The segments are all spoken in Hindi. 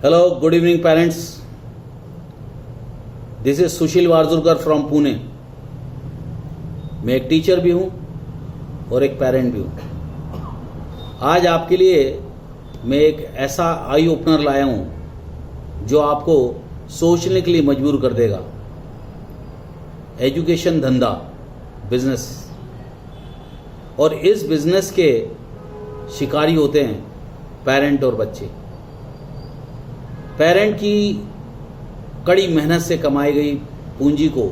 Hello, good evening parents. This is Sushil Warjurkar from Pune. मैं एक टीचर भी हूँ और एक पेरेंट भी हूँ. आज आपके लिए मैं एक ऐसा आई ओपनर लाया हूँ जो आपको सोचने के लिए मजबूर कर देगा. एजुकेशन धंधा, बिजनेस, और इस बिजनेस के शिकारी होते हैं पेरेंट और बच्चे. पेरेंट की कड़ी मेहनत से कमाई गई पूंजी को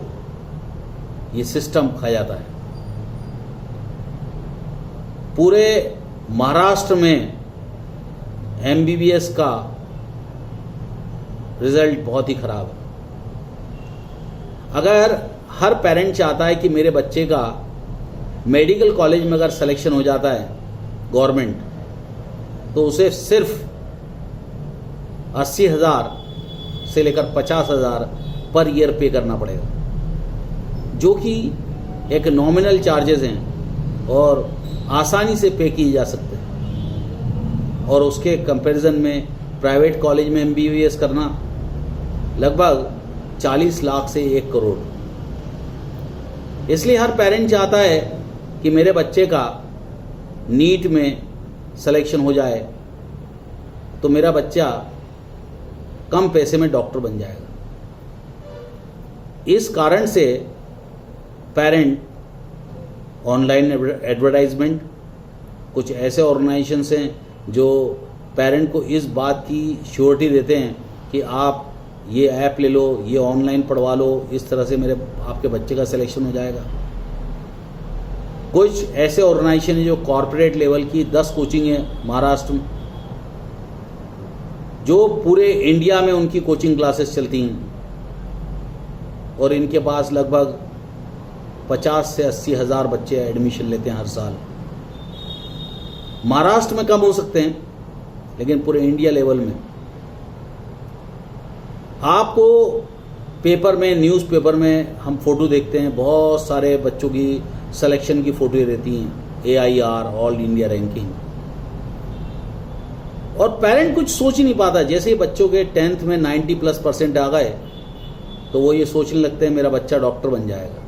ये सिस्टम खा जाता है. पूरे महाराष्ट्र में एमबीबीएस का रिजल्ट बहुत ही खराब है. अगर हर पेरेंट चाहता है कि मेरे बच्चे का मेडिकल कॉलेज में अगर सिलेक्शन हो जाता है गवर्नमेंट, तो उसे सिर्फ 80,000 से लेकर 50,000 पर ईयर पे करना पड़ेगा, जो कि एक नॉमिनल चार्जेस हैं और आसानी से पे किए जा सकते हैं. और उसके कंपैरिजन में प्राइवेट कॉलेज में एमबीबीएस करना लगभग 40 लाख से 1 करोड़. इसलिए हर पेरेंट चाहता है कि मेरे बच्चे का नीट में सिलेक्शन हो जाए तो मेरा बच्चा कम पैसे में डॉक्टर बन जाएगा. इस कारण से पेरेंट ऑनलाइन एडवर्टाइजमेंट, कुछ ऐसे ऑर्गेनाइजेशंस हैं जो पेरेंट को इस बात की श्योरिटी देते हैं कि आप ये ऐप ले लो, ये ऑनलाइन पढ़वा लो, इस तरह से आपके बच्चे का सिलेक्शन हो जाएगा. कुछ ऐसे ऑर्गेनाइजेशन हैं जो कॉरपोरेट लेवल की 10 कोचिंग है महाराष्ट्र में, जो पूरे इंडिया में उनकी कोचिंग क्लासेस चलती हैं और इनके पास लगभग 50 से 80 हज़ार बच्चे एडमिशन लेते हैं हर साल. महाराष्ट्र में कम हो सकते हैं लेकिन पूरे इंडिया लेवल में आपको पेपर में, न्यूज़पेपर में हम फोटो देखते हैं, बहुत सारे बच्चों की सिलेक्शन की फोटो रहती हैं, AIR ऑल इंडिया रैंकिंग. और पेरेंट कुछ सोच ही नहीं पाता. जैसे ही बच्चों के 10th में 90+ % आ गए तो वो ये सोचने लगते हैं मेरा बच्चा डॉक्टर बन जाएगा.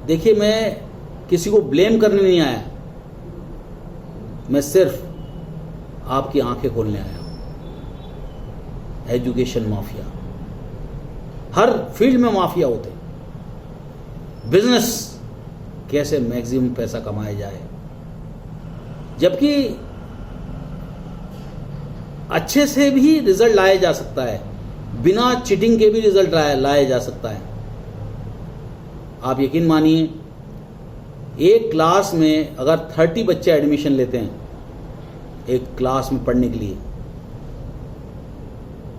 देखिए, मैं किसी को ब्लेम करने नहीं आया, मैं सिर्फ आपकी आंखें खोलने आया हूं. एजुकेशन माफिया, हर फील्ड में माफिया होते हैं. बिजनेस कैसे मैक्सिमम पैसा कमाया जाए, जबकि अच्छे से भी रिजल्ट लाया जा सकता है, बिना चीटिंग के भी रिजल्ट लाया जा सकता है. आप यकीन मानिए, एक क्लास में अगर 30 बच्चे एडमिशन लेते हैं एक क्लास में पढ़ने के लिए,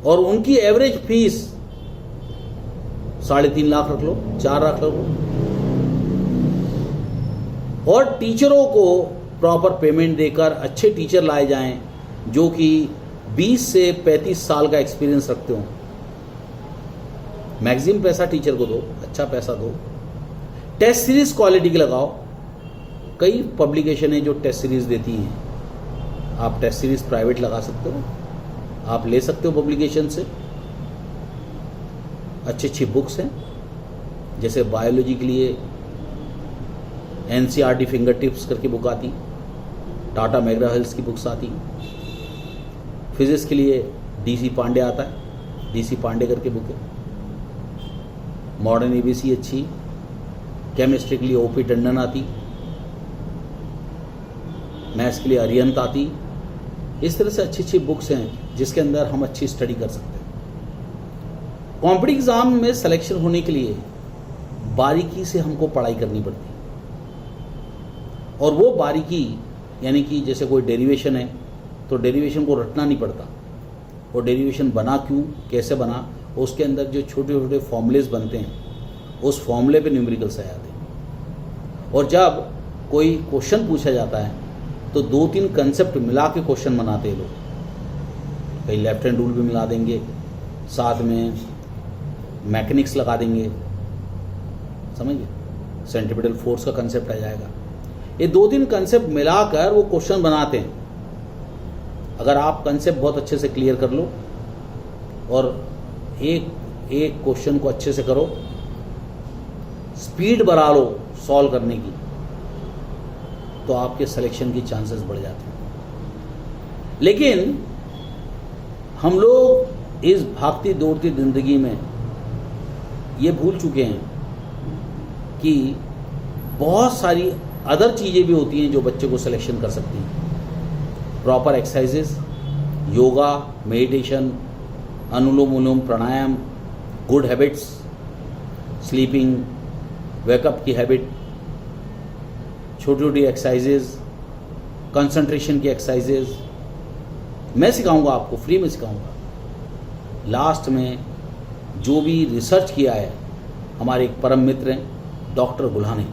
और उनकी एवरेज फीस 3.5 लाख रख लो, 4 लाख रख लो, और टीचरों को प्रॉपर पेमेंट देकर अच्छे टीचर लाए जाएं जो कि 20 से 35 साल का एक्सपीरियंस रखते हो. मैक्सिमम पैसा टीचर को दो, अच्छा पैसा दो. टेस्ट सीरीज क्वालिटी की लगाओ. कई पब्लिकेशन है जो टेस्ट सीरीज देती हैं. आप टेस्ट सीरीज प्राइवेट लगा सकते हो, आप ले सकते हो पब्लिकेशन से. अच्छी अच्छी बुक्स हैं, जैसे बायोलॉजी के लिए NCERT फिंगर टिप्स करके बुक आती, टाटा मैग्रा हिल्स की बुक्स आती. फिजिक्स के लिए DC पांडे आता है, DC पांडे करके बुक है. मॉडर्न ABC अच्छी. केमिस्ट्री के लिए OP टंडन आती. मैथ्स के लिए अरिहंत आती. इस तरह से अच्छी अच्छी बुक्स हैं जिसके अंदर हम अच्छी स्टडी कर सकते हैं. कॉम्पिटिटिव एग्जाम में सिलेक्शन होने के लिए बारीकी से हमको पढ़ाई करनी पड़ती है. और वो बारीकी यानी कि जैसे कोई डेरिवेशन है तो डेरिवेशन को रटना नहीं पड़ता. वो डेरिवेशन बना क्यों, कैसे बना, उसके अंदर जो छोटे छोटे फॉर्मूलेज बनते हैं उस फॉर्मूले पे न्यूमेरिकल्स आ जाते हैं. और जब कोई क्वेश्चन पूछा जाता है तो 2-3 कंसेप्ट मिला के क्वेश्चन बनाते हैं लोग. कई लेफ्ट हैंड रूल भी मिला देंगे, साथ में मैकेनिक्स लगा देंगे, समझिए, सेंट्रीपिटल फोर्स का कंसेप्ट आ जाएगा. ये 2-3 कंसेप्ट मिलाकर वो क्वेश्चन बनाते हैं. अगर आप कंसेप्ट बहुत अच्छे से क्लियर कर लो और एक एक क्वेश्चन को अच्छे से करो, स्पीड बढ़ा लो सॉल्व करने की, तो आपके सिलेक्शन की चांसेस बढ़ जाते हैं। लेकिन हम लोग इस भागती दौड़ती जिंदगी में ये भूल चुके हैं कि बहुत सारी अदर चीज़ें भी होती हैं जो बच्चे को सिलेक्शन कर सकती हैं। प्रॉपर एक्सरसाइजेस, योगा, मेडिटेशन, अनुलोम विलोम, प्राणायाम, गुड हैबिट्स, स्लीपिंग, वेकअप की हैबिट, छोटी छोटी एक्सरसाइजेज, कंसंट्रेशन की एक्सरसाइजेज मैं सिखाऊंगा आपको, फ्री में सिखाऊंगा। लास्ट में जो भी रिसर्च किया है हमारे एक परम मित्र हैं डॉक्टर गुल्हाने,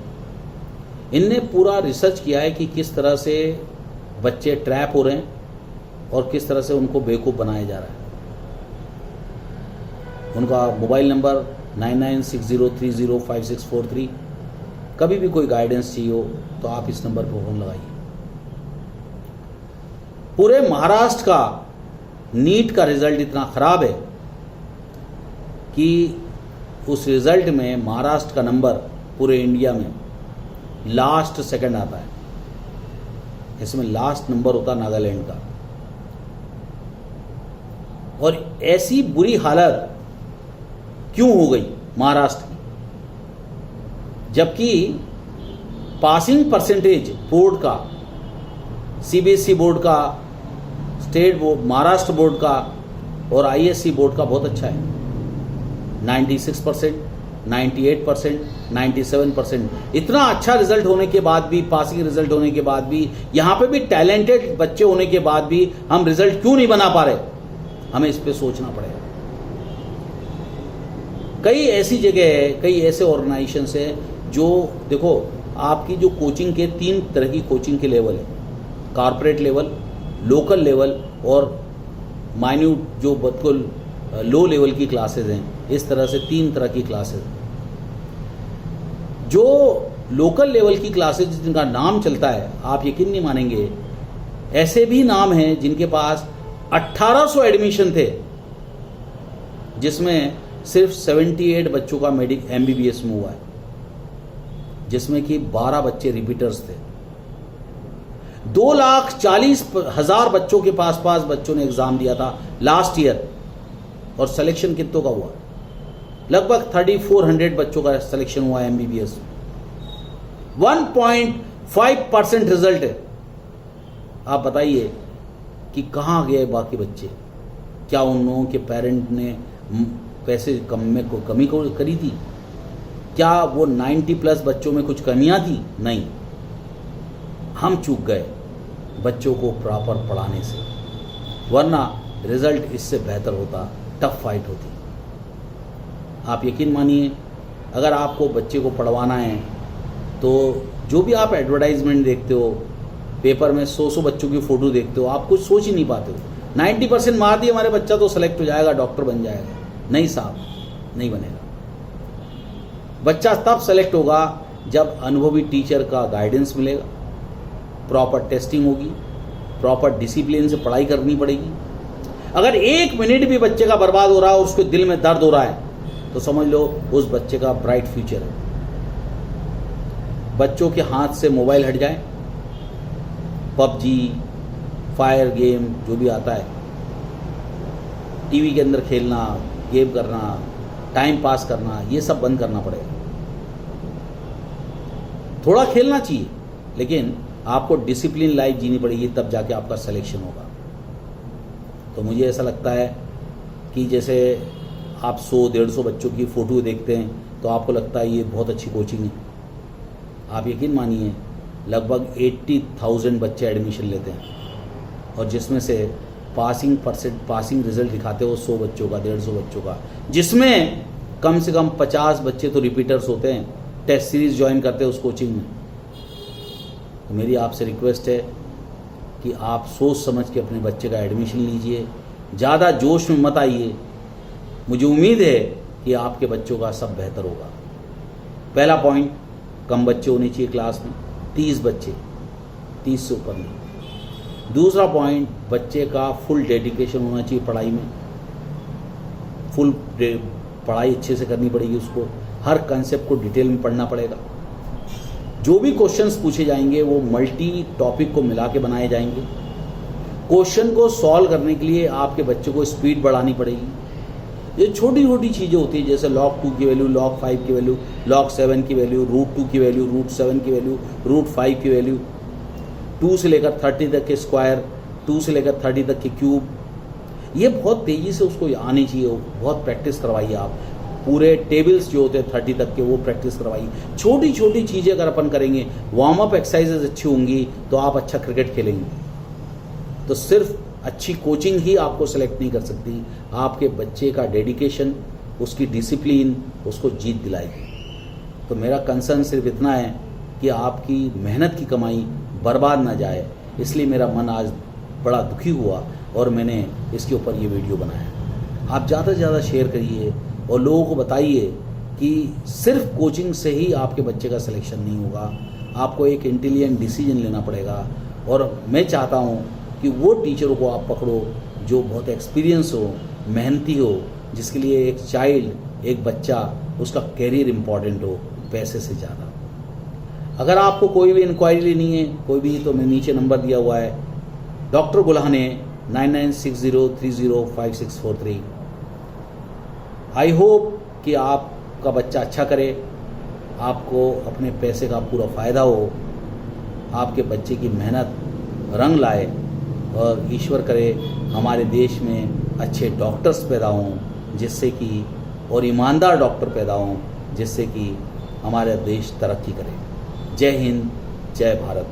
इनने पूरा रिसर्च किया है कि किस तरह से बच्चे ट्रैप हो रहे हैं और किस तरह से उनको बेवकूफ़ बनाया जा रहा है। उनका मोबाइल नंबर 9960305643। कभी भी कोई गाइडेंस चाहिए हो तो आप इस नंबर पर फ़ोन लगाइए। पूरे महाराष्ट्र का नीट का रिजल्ट इतना खराब है कि उस रिजल्ट में महाराष्ट्र का नंबर पूरे इंडिया में लास्ट सेकंड आता है। इसमें लास्ट नंबर होता नागालैंड का। और ऐसी बुरी हालत क्यों हो गई महाराष्ट्र की, जबकि पासिंग परसेंटेज बोर्ड का, सीबीएसई बोर्ड का, स्टेट बोर्ड, महाराष्ट्र बोर्ड का और आईएससी बोर्ड का बहुत अच्छा है। 96%, 98%, 97%। इतना अच्छा रिजल्ट होने के बाद भी, पासिंग रिजल्ट होने के बाद भी, यहाँ पे भी टैलेंटेड बच्चे होने के बाद भी हम रिजल्ट क्यों नहीं बना पा रहे? हमें इस पे सोचना पड़ेगा। कई ऐसी जगह है, कई ऐसे ऑर्गेनाइजेशंस है जो, देखो आपकी जो कोचिंग के 3 तरह की कोचिंग के लेवल है, कॉर्पोरेट लेवल, लोकल लेवल और माइन्यूट जो बिल्कुल लो लेवल की क्लासेस हैं। इस तरह से 3 तरह की क्लासेस। जो लोकल लेवल की क्लासेस जिनका नाम चलता है, आप यकीन नहीं मानेंगे, ऐसे भी नाम हैं जिनके पास 1800 एडमिशन थे, जिसमें सिर्फ 78 बच्चों का MBBS में हुआ है, जिसमें कि 12 बच्चे रिपीटर्स थे। 2,40,000 बच्चों के पास बच्चों ने एग्जाम दिया था लास्ट ईयर, और सिलेक्शन कितनों का हुआ? लगभग 3400 बच्चों का सिलेक्शन हुआ है MBBS। 1.5% रिजल्ट है। आप बताइए कि कहाँ गए बाकी बच्चे? क्या उन लोगों के पेरेंट ने पैसे कमी को करी थी? क्या वो 90+ बच्चों में कुछ कमियां थी? नहीं, हम चूक गए बच्चों को प्रॉपर पढ़ाने से, वरना रिजल्ट इससे बेहतर होता, टफ फाइट होती। आप यकीन मानिए, अगर आपको बच्चे को पढ़वाना है तो जो भी आप एडवर्टाइजमेंट देखते हो, पेपर में 100 बच्चों की फ़ोटो देखते हो, आप कुछ सोच ही नहीं पाते हो। 90% मार दिए हमारे बच्चा तो सेलेक्ट हो जाएगा, डॉक्टर बन जाएगा। नहीं साहब, नहीं बनेगा। बच्चा तब सेलेक्ट होगा जब अनुभवी टीचर का गाइडेंस मिलेगा, प्रॉपर टेस्टिंग होगी, प्रॉपर डिसिप्लिन से पढ़ाई करनी पड़ेगी। अगर 1 मिनट भी बच्चे का बर्बाद हो रहा है और उसके दिल में दर्द हो रहा है, तो समझ लो उस बच्चे का ब्राइट फ्यूचर है। बच्चों के हाथ से मोबाइल हट जाए, पबजी, फायर गेम जो भी आता है, टीवी के अंदर खेलना, गेम करना, टाइम पास करना, ये सब बंद करना पड़ेगा। थोड़ा खेलना चाहिए, लेकिन आपको डिसिप्लिन लाइफ जीनी पड़ेगी, तब जाके आपका सिलेक्शन होगा। तो मुझे ऐसा लगता है कि जैसे आप 100-150 बच्चों की फ़ोटो देखते हैं तो आपको लगता है ये बहुत अच्छी कोचिंग है। आप यकीन मानिए, लगभग 80,000 बच्चे एडमिशन लेते हैं, और जिसमें से पासिंग रिजल्ट दिखाते हो 100 बच्चों का, 150 बच्चों का, जिसमें कम से कम 50 बच्चे तो रिपीटर्स होते हैं, टेस्ट सीरीज ज्वाइन करते हैं उस कोचिंग में। तो मेरी आपसे रिक्वेस्ट है कि आप सोच समझ के अपने बच्चे का एडमिशन लीजिए, ज़्यादा जोश में मत आइए। मुझे उम्मीद है कि आपके बच्चों का सब बेहतर होगा। पहला पॉइंट, कम बच्चे होने चाहिए क्लास में, 30 बच्चे, 30 से ऊपर नहीं। दूसरा पॉइंट, बच्चे का फुल डेडिकेशन होना चाहिए पढ़ाई में। पढ़ाई अच्छे से करनी पड़ेगी उसको, हर कंसेप्ट को डिटेल में पढ़ना पड़ेगा। जो भी क्वेश्चंस पूछे जाएंगे वो मल्टी टॉपिक को मिला के बनाए जाएंगे। क्वेश्चन को सॉल्व करने के लिए आपके बच्चे को स्पीड बढ़ानी पड़ेगी। ये छोटी छोटी चीज़ें होती हैं, जैसे log 2 की वैल्यू, log 5 की वैल्यू, log 7 की वैल्यू, √2 की वैल्यू, √7 की वैल्यू, √5 की वैल्यू, 2 से लेकर 30 तक के स्क्वायर, 2 से लेकर 30 तक के क्यूब। ये बहुत तेज़ी से उसको आनी चाहिए, बहुत प्रैक्टिस करवाइए आप। पूरे टेबल्स जो होते हैं 30 तक के वो प्रैक्टिस करवाइए। छोटी छोटी चीज़ें अगर अपन करेंगे, वार्म अप एक्सरसाइजेज अच्छी होंगी तो आप अच्छा क्रिकेट खेलेंगे। तो सिर्फ अच्छी कोचिंग ही आपको सेलेक्ट नहीं कर सकती, आपके बच्चे का डेडिकेशन, उसकी डिसिप्लिन उसको जीत दिलाएगी। तो मेरा कंसर्न सिर्फ इतना है कि आपकी मेहनत की कमाई बर्बाद ना जाए, इसलिए मेरा मन आज बड़ा दुखी हुआ और मैंने इसके ऊपर ये वीडियो बनाया। आप ज़्यादा से ज़्यादा शेयर करिए और लोगों को बताइए कि सिर्फ कोचिंग से ही आपके बच्चे का सिलेक्शन नहीं होगा, आपको एक इंटेलिजेंट डिसीजन लेना पड़ेगा। और मैं चाहता हूँ कि वो टीचरों को आप पकड़ो जो बहुत एक्सपीरियंस हो, मेहनती हो, जिसके लिए एक चाइल्ड, एक बच्चा, उसका कैरियर इम्पॉर्टेंट हो पैसे से ज़्यादा। अगर आपको कोई भी इंक्वायरी लेनी है, कोई भी, तो मैं नीचे नंबर दिया हुआ है, डॉक्टर गुल्हाने 9960305643। आई होप कि आपका बच्चा अच्छा करे, आपको अपने पैसे का पूरा फ़ायदा हो, आपके बच्चे की मेहनत रंग लाए और ईश्वर करे हमारे देश में अच्छे डॉक्टर्स पैदा हों, जिससे कि, और ईमानदार डॉक्टर पैदा हों, जिससे कि हमारा देश तरक्की करे। जय हिंद, जय भारत।